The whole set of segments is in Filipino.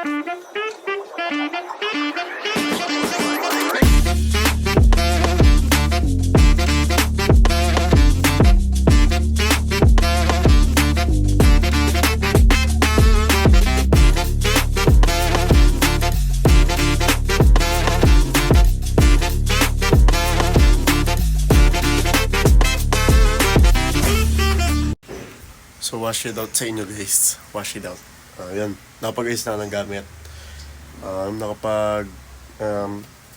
So wash it out sa inyo guys. Wash it out. Yan. Napag-ayos na ng gamit.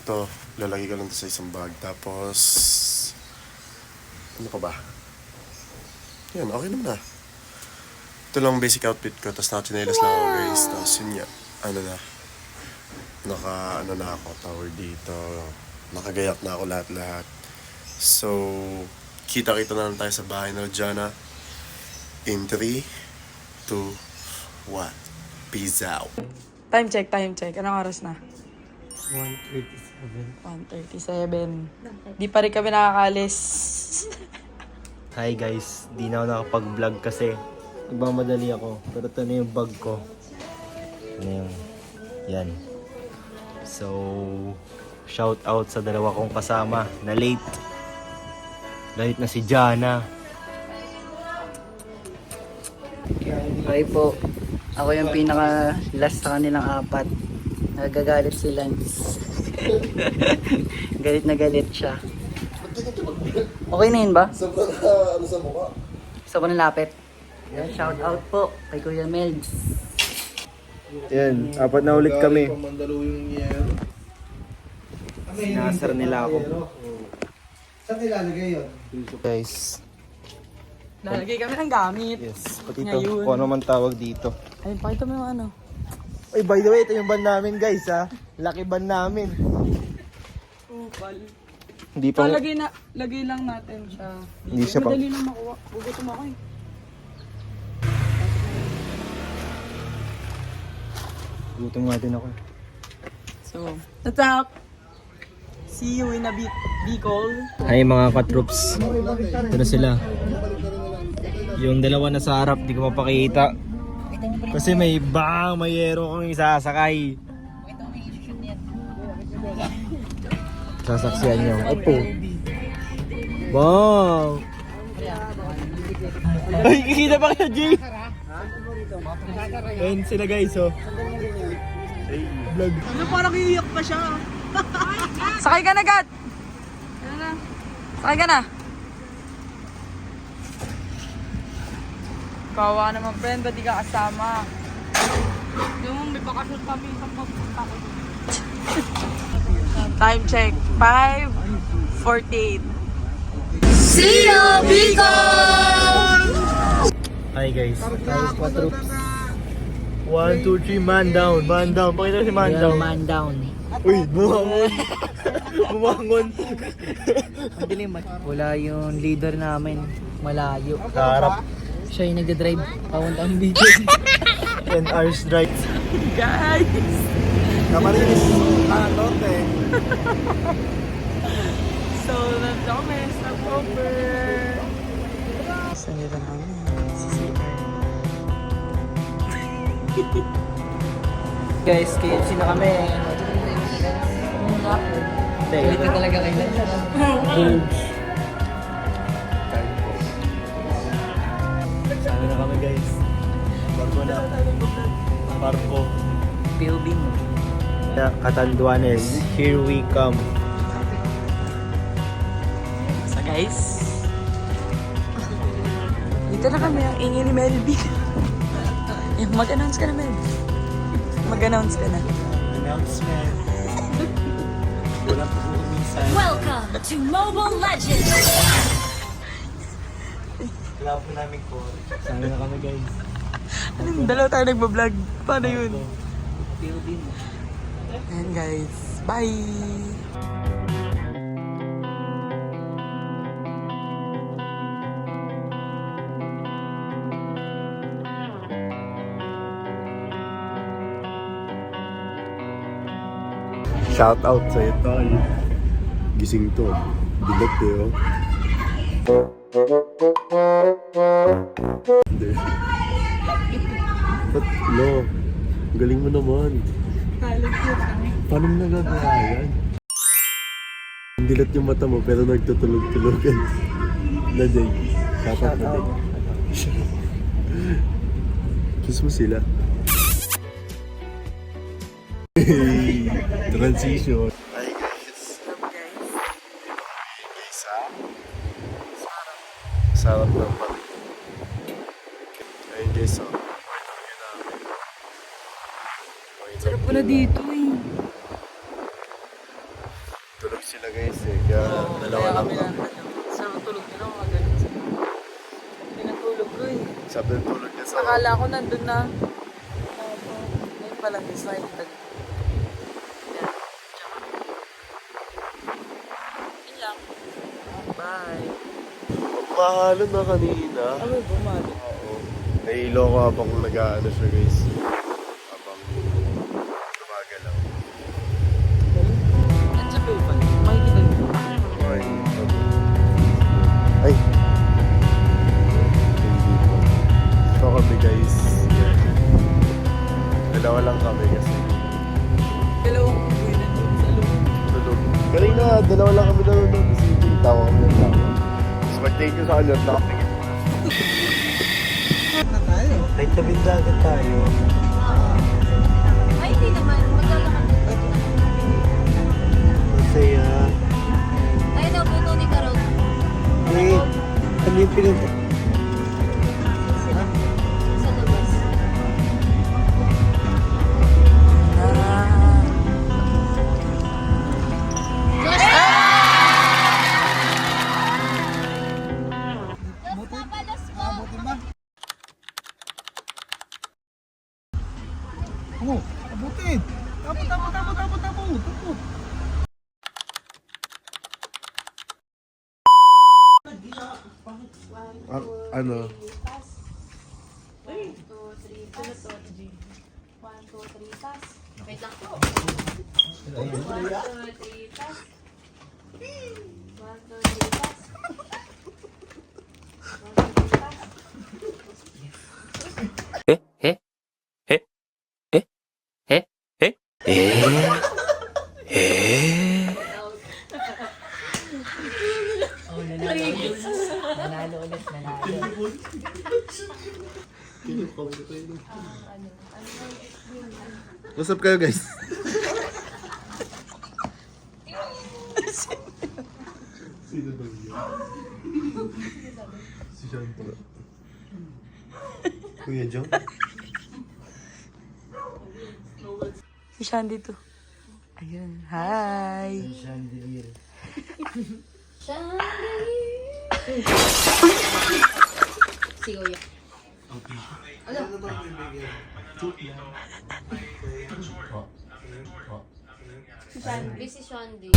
Ito, lalagay ko lang ito sa isang bag. Tapos, ano pa ba? Yan, okay naman na. Ito lang basic outfit ko. Tapos naka-chinelas lang ako guys. Tapos yun nga, na ako, tower dito. Nakagayak na ako lahat-lahat. So, kita-kita na lang tayo sa bahay na Jana. In 3, 2, 1. Peace out. Time check. Anong oras na? 1:37. 1:37. Di pa rin kami nakakalis. Hi guys, di na ako nakapag-vlog kasi nagmamadali ako. Pero ito na yung bag ko. Yan. So, shout out sa dalawa kong kasama na late. Late na si Jana. Okay po. Ako yung pinaka-last sa kanilang apat. Nagagalit si Lance. Galit na galit siya. Okay na yun ba? Sobrang sa mukha. Gusto ko nilapit. Shout out po kay Kuya Melds. Yan, apat na ulit kami. Sinasar nila ako. Saan ilalagay yun? Guys, Lalagay kami ng gamit. yes, pati ito, Ngayon. kung ano man tawag dito. Ayun, pakita mo yung ano. Ay, by the way, ito yung van namin guys ha. Laki van namin. Upal. Hindi So, pa, lagay lang natin siya. Hindi siya pa- Madali lang makuha. Gugutom ako eh. gutom nga din ako. So, what's up? See you in a Bicol. Hi mga katroops. Ito na sila. Yung dalawa na sa harap, di ko mapakita. Kasi may yero kong isasakay. Sasaksiyan nyo. Apo. Wow! Ay, kikita pa kayo, Jay! Ayun sila guys, oh. Vlog. Ano, parang iiyak pa siya. Sakay ka na, Gat! Sakay ka na. Kawa naman, friend. Ba't di ka kasama? Yung may bakasyon kami sa pagpunta ko. Time check. 5:48. See you, Bicol! Hi guys. Troops. 1, 2, 3, man down. Man down. Pakita si man down. Man down. Uy, bumangon. Bumangon. Madilim. Wala yung leader namin. Malayo. Sa harap. Siya yung nagdadrive. Papuntang dito. 10 hours drive. Guys! Kamarinis. Norte. So, nandito kami sa Cooper. Saan nila namin? Guys, KFC na kami. Galit na talaga kay Lance. Sabi na kami guys. Barko na. Barko. POV mo. Catanduanes, here we come. So guys, dito na kami ang ingin ni Melby. Mag-announce ka na, Melby. Mag-announce ka na. Announcement. Wala po minsan. Welcome to Mobile Legends! Wala po namin ko. Sabi na kami guys. Anong dalawa tayo nagbablog? Paano yun? POV mo. Ayan guys, bye! Shout out sa ito. Gising to. Bilog eh, oh. Hindi. Ba't low? Galing mo naman. Paano mo nagagawa yan? Dilat yung mata mo pero nagtutulog-tulogan. Na day. Dapat na day. Kiss mo sila. Hey, transition. Hi guys. Sarap ng pati. Ayun guys, oh. Sarap pala dito eh. Tulog sila guys eh. Kaya dalawa lang kami. Sarap tulog nila mga ganun. Pinatulog ko eh. Sabi ng tulog niya sa... Akala ko nandun na. Ngayon pa lang is nakikita ko. Yan. Yun lang. Bye. Mahalo na kanina. Ano bumalo? Oo. Nahilo ko habang nag-ano siya guys. Habang gumagalaw. Nandiyan ba yun? Makikita yun. Ay. Ay. Hindi po. So kami guys. Dalawa lang kami kasi. Dalawang buhay nandun sa loob. Tulog. Kanina, dalawa lang kami nanonood kasi tawa kami ng tawa. Tapos mag-thank you sa kanya at nakapingin. Kahit tabing dagat tayo. Ay, hindi naman. Maglalakad. Masaya. Ay, nabuto ni Karol. Eh, ano yung pinunta? Sa labas. Oh, abutin. Tapos. Ano? 1, 2, 3, pass. 1, 2, 3, pass. Wait lang po. 1, 2, 3, pass. 1, 2, 3, pass. 1, 2, 3, pass. Nanalo ulit, nanalo. What's up kayo guys? Sino daw yun? Si Shanto. Kuya Joe? Si Shandy to. Ayun. Hi. Chandelier. Sigaw yan. Busy Shandy.